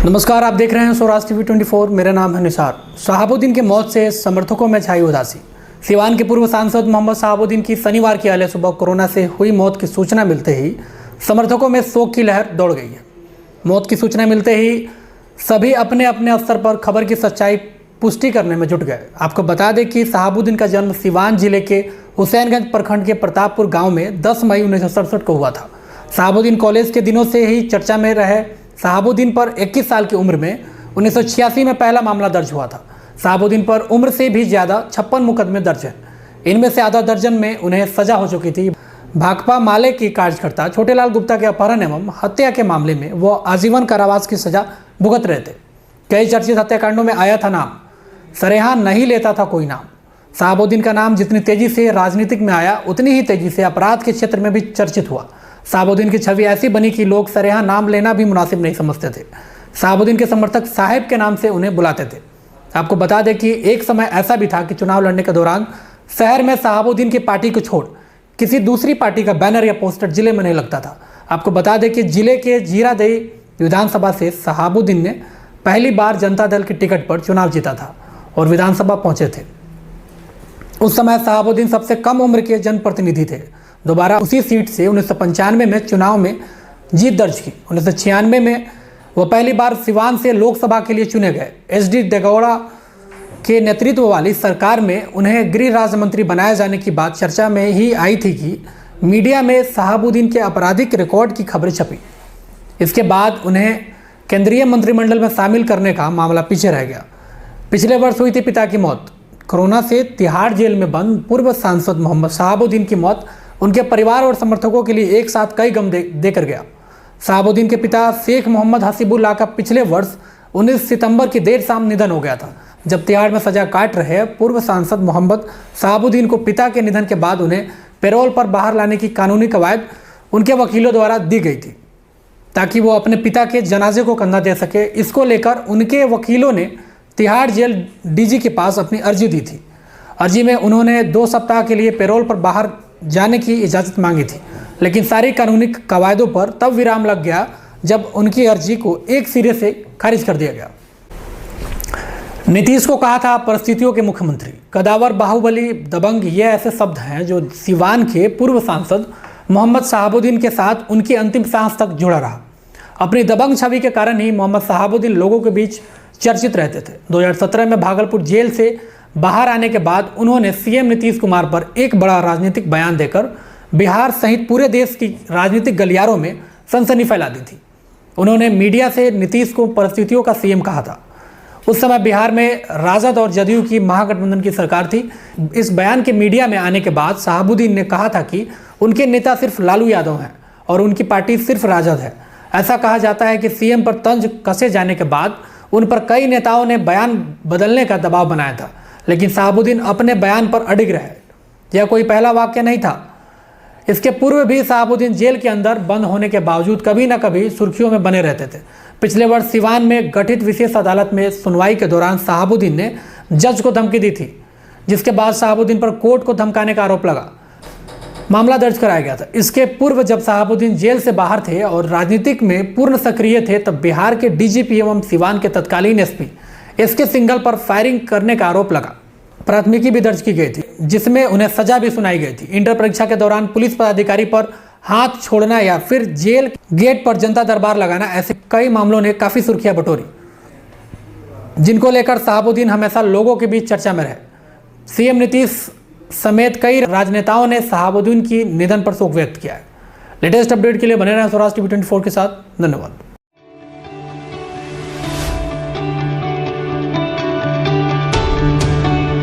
नमस्कार, आप देख रहे हैं स्वराज टीवी 24। मेरा नाम है निसार। शहाबुद्दीन की मौत से समर्थकों में छाई उदासी। सिवान के पूर्व सांसद मोहम्मद शहाबुद्दीन की शनिवार की अहले सुबह कोरोना से हुई मौत की सूचना मिलते ही समर्थकों में शोक की लहर दौड़ गई है। मौत की सूचना मिलते ही सभी अपने अपने स्तर पर खबर की सच्चाई पुष्टि करने में जुट गए। आपको बता दें कि शहाबुद्दीन का जन्म सिवान जिले के हुसैनगंज प्रखंड के प्रतापपुर गाँव में 10 मई 1967 को हुआ था। शहाबुद्दीन कॉलेज के दिनों से ही चर्चा में रहे। शहाबुद्दीन पर 21 साल की उम्र में 1986 में पहला मामला दर्ज हुआ था। शहाबुद्दीन पर उम्र से भी ज़्यादा 56 मुकदमे दर्ज हैं। इनमें से आधा दर्जन में उन्हें सजा हो चुकी थी। भाकपा माले की कार्यकर्ता छोटेलाल गुप्ता के अपहरण एवं हत्या के मामले में वो आजीवन कारावास की सजा भुगत रहे थे। कई चर्चित हत्याकांडों में आया था नाम, सरेआम नहीं लेता था कोई नाम। शहाबुद्दीन का नाम जितनी तेजी से राजनीतिक में आया, उतनी ही तेजी से अपराध के क्षेत्र में भी चर्चित हुआ। शहाबुद्दीन की छवि ऐसी बनी कि लोग सरेआम नाम लेना भी मुनासिब नहीं समझते थे। शहाबुद्दीन के समर्थक साहिब के नाम से उन्हें बुलाते थे। आपको बता दें कि एक समय ऐसा भी था कि चुनाव लड़ने के दौरान शहर में शहाबुद्दीन की पार्टी को छोड़ किसी दूसरी पार्टी का बैनर या पोस्टर जिले में नहीं लगता था। आपको बता दें कि जिले के जीरादेई विधानसभा से शहाबुद्दीन ने पहली बार जनता दल की टिकट पर चुनाव जीता था और विधानसभा पहुंचे थे। उस समय शहाबुद्दीन सबसे कम उम्र के जनप्रतिनिधि थे। दोबारा उसी सीट से 1995 में चुनाव में जीत दर्ज की। 1996 में वो पहली बार सिवान से लोकसभा के लिए चुने गए। एसडी देगौड़ा के नेतृत्व वाली सरकार में उन्हें गृह राज्य मंत्री बनाए जाने की बात चर्चा में ही आई थी कि मीडिया में शहाबुद्दीन के आपराधिक रिकॉर्ड की खबरें छपी। इसके बाद उन्हें केंद्रीय मंत्रिमंडल में शामिल करने का मामला पीछे रह गया। पिछले वर्ष हुई थी पिता की मौत। कोरोना से तिहाड़ जेल में बंद पूर्व सांसद मोहम्मद शहाबुद्दीन की मौत उनके परिवार और समर्थकों के लिए एक साथ कई गम देकर गया। शहाबुद्दीन के पिता शेख मोहम्मद हसीबुल्लाह का पिछले वर्ष 19 सितंबर की देर शाम निधन हो गया था। जब तिहाड़ में सजा काट रहे पूर्व सांसद मोहम्मद शहाबुद्दीन को पिता के निधन के बाद उन्हें पैरोल पर बाहर लाने की कानूनी कवायद उनके वकीलों द्वारा दी गई थी ताकि वो अपने पिता के जनाजे को कंधा दे सके। इसको लेकर उनके वकीलों ने तिहाड़ जेल डीजी के पास अपनी अर्जी दी थी। अर्जी में उन्होंने 2 सप्ताह के लिए पैरोल पर बाहर जाने की इजाज़त मांगी थी, लेकिन सारी कानूनी कवायदों पर तब विराम लग गया जब उनकी अर्जी को एक सिरे से खारिज कर दिया गया। नीतीश को कहा था परिस्थितियों के मुख्यमंत्री। कदावर, बाहुबली, दबंग, ये ऐसे शब्द हैं जो सिवान के पूर्व सांसद मोहम्मद शहाबुद्दीन के साथ उनकी अंतिम सांस तक जुड़ा रहा। अपनी दबंग छवि के कारण ही मोहम्मद शहाबुद्दीन लोगों के बीच चर्चित रहते थे। 2017 में भागलपुर जेल से बाहर आने के बाद उन्होंने सीएम नीतीश कुमार पर एक बड़ा राजनीतिक बयान देकर बिहार सहित पूरे देश की राजनीतिक गलियारों में सनसनी फैला दी थी। उन्होंने मीडिया से नीतीश को परिस्थितियों का सीएम कहा था। उस समय बिहार में राजद और जदयू की महागठबंधन की सरकार थी। इस बयान के मीडिया में आने के बाद शहाबुद्दीन ने कहा था कि उनके नेता सिर्फ लालू यादव हैं और उनकी पार्टी सिर्फ राजद है। ऐसा कहा जाता है कि सीएम पर तंज कसे जाने के बाद उन पर कई नेताओं ने बयान बदलने का दबाव बनाया था, लेकिन शहाबुद्दीन अपने बयान पर अडिग रहे। यह कोई पहला वाक्य नहीं था। इसके पूर्व भी शहाबुद्दीन जेल के अंदर बंद होने के बावजूद कभी न कभी सुर्खियों में बने रहते थे। पिछले वर्ष सिवान में गठित विशेष अदालत में सुनवाई के दौरान शहाबुद्दीन ने जज को धमकी दी थी, जिसके बाद शहाबुद्दीन पर कोर्ट को धमकाने का आरोप लगा। मामला दर्ज कराया गया था। इसके पूर्व जब शहाबुद्दीन जेल से बाहर थे और राजनीतिक में पूर्ण सक्रिय थे, तब बिहार के डीजीपी एवं सिवान के तत्कालीन एसपी एसके सिंघल पर फायरिंग करने का आरोप लगा। प्राथमिकी भी दर्ज की गई थी, जिसमें उन्हें सजा भी सुनाई गई थी। इंटर परीक्षा के दौरान पुलिस पदाधिकारी पर हाथ छोड़ना या फिर जेल गेट पर जनता दरबार लगाना, ऐसे कई मामलों ने काफ़ी सुर्खियां बटोरी, जिनको लेकर शहाबुद्दीन हमेशा लोगों के बीच चर्चा में रहे। सीएम नीतीश समेत कई राजनेताओं ने शहाबुद्दीन की निधन पर शोक व्यक्त किया है। लेटेस्ट अपडेट के लिए बने रहें स्वराज टीवी 24 के साथ। धन्यवाद।